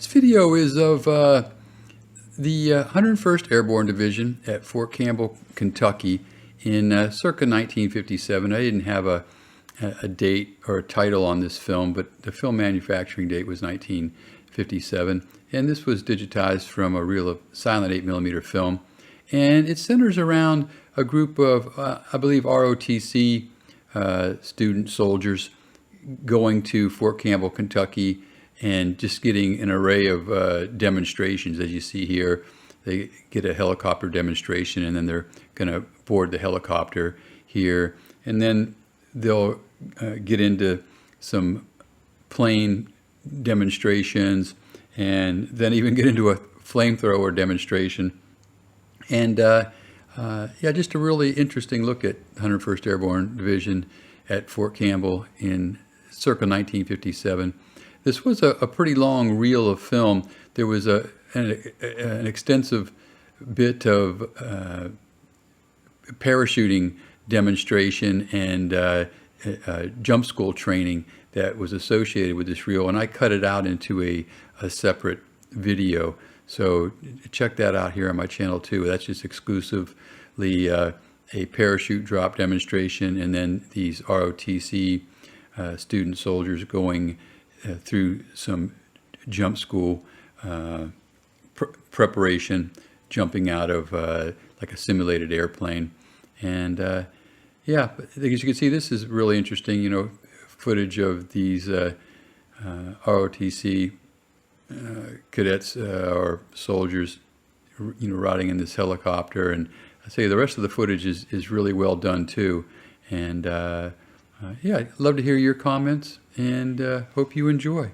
This video is of the 101st Airbourne Division at Fort Campbell, Kentucky in circa 1957. I didn't have a date or a title on this film, but the film manufacturing date was 1957. And this was digitized from a reel of silent 8mm film. And it centers around a group of, I believe, ROTC student soldiers going to Fort Campbell, Kentucky, and just getting an array of demonstrations. As you see here, they get a helicopter demonstration, and then they're going to board the helicopter here, and then they'll get into some plane demonstrations, and then even get into a flamethrower demonstration. And yeah, just a really interesting look at 101st Airborne Division at Fort Campbell in circa 1957. This was a pretty long reel of film. There was an extensive bit of parachuting demonstration and jump school training that was associated with this reel, and I cut it out into a separate video. So check that out here on my channel too. That's just exclusively a parachute drop demonstration, and then these ROTC student soldiers going through some jump school preparation, jumping out of like a simulated airplane. And yeah, as you can see, this is really interesting, you know, footage of these ROTC cadets or soldiers, you know, riding in this helicopter. And I say the rest of the footage is really well done too. And yeah, I'd love to hear your comments, and hope you enjoy.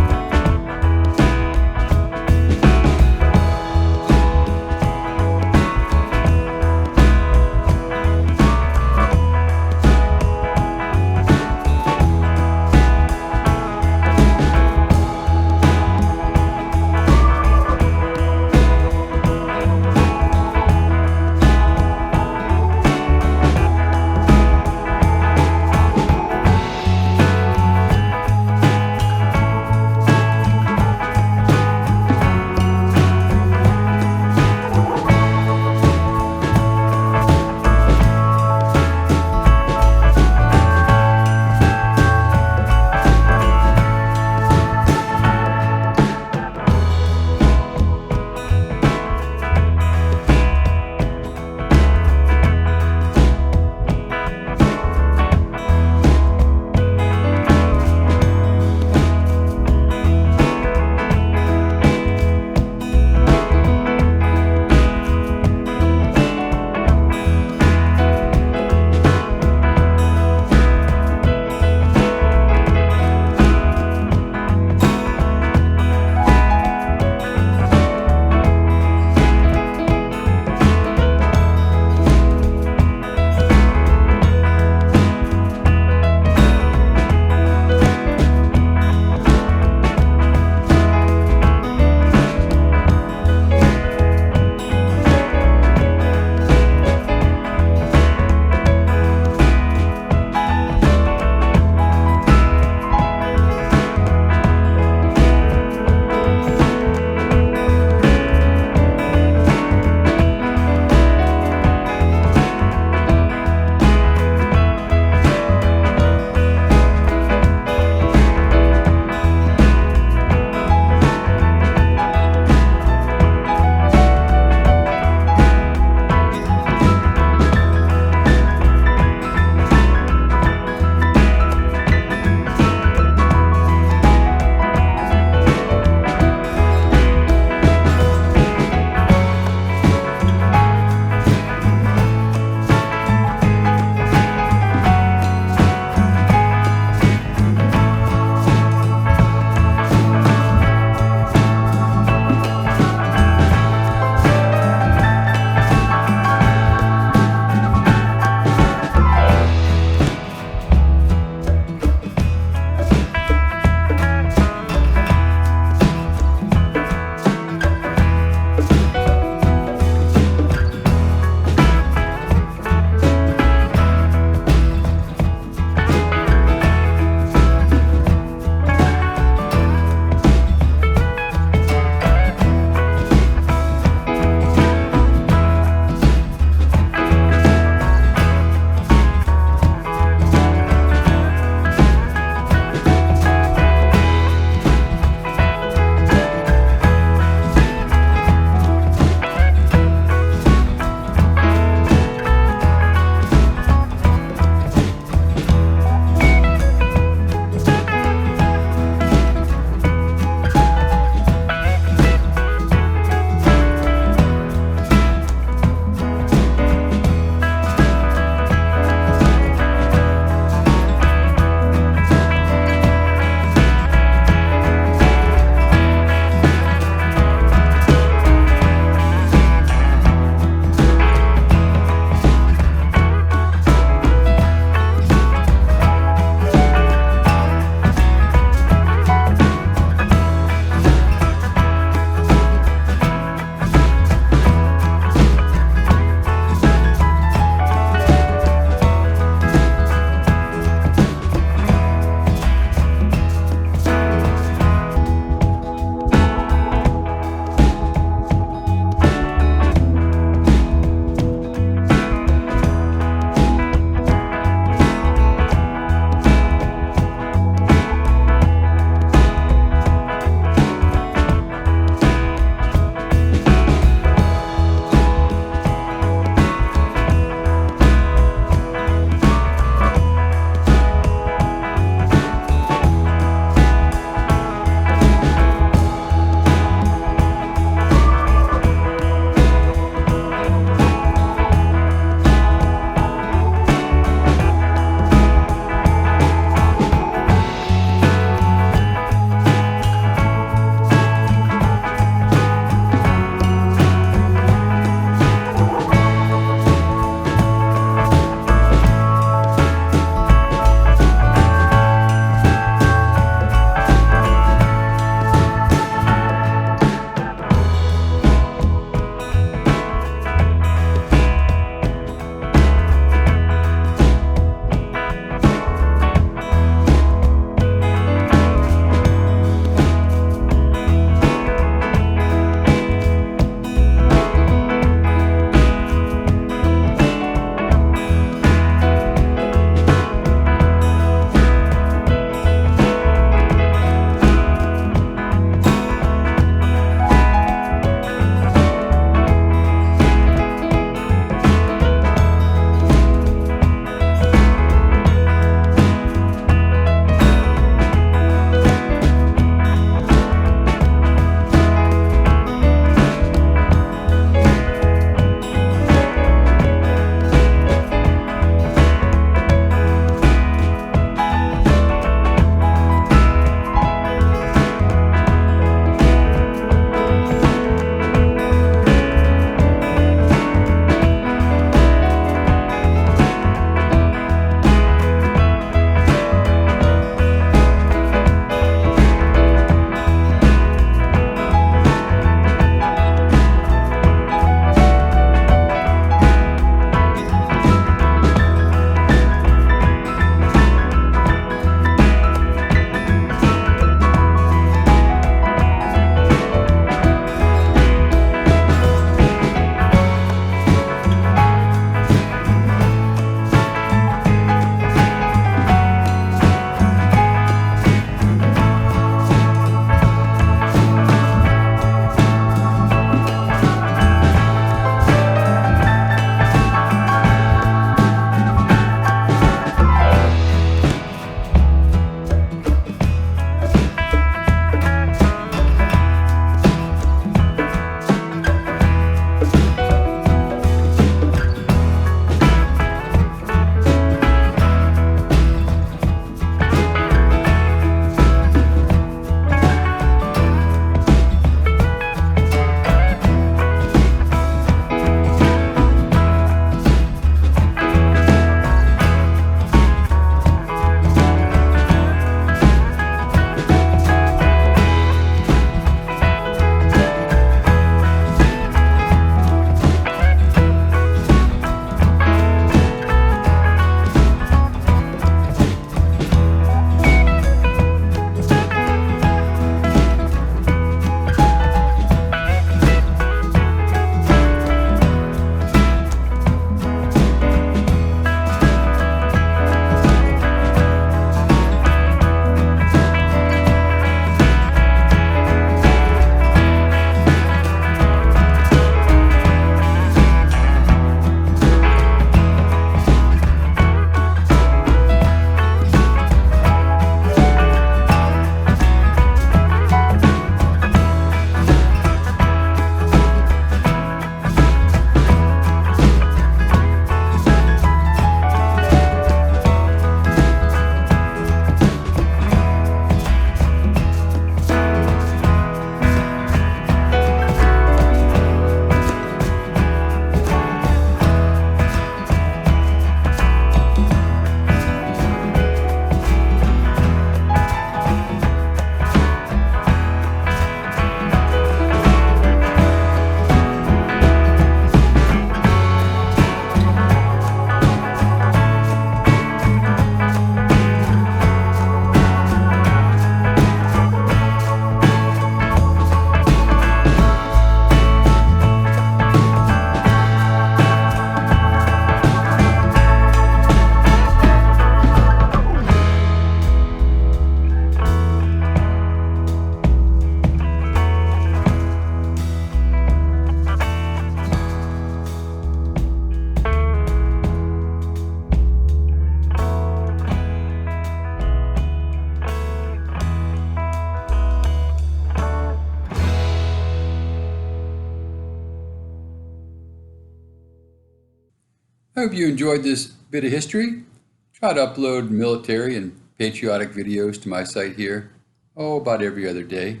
I hope you enjoyed this bit of history. Try to upload military and patriotic videos to my site here, about every other day.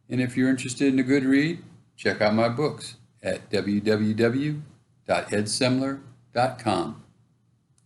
And if you're interested in a good read, check out my books at www.edsemler.com.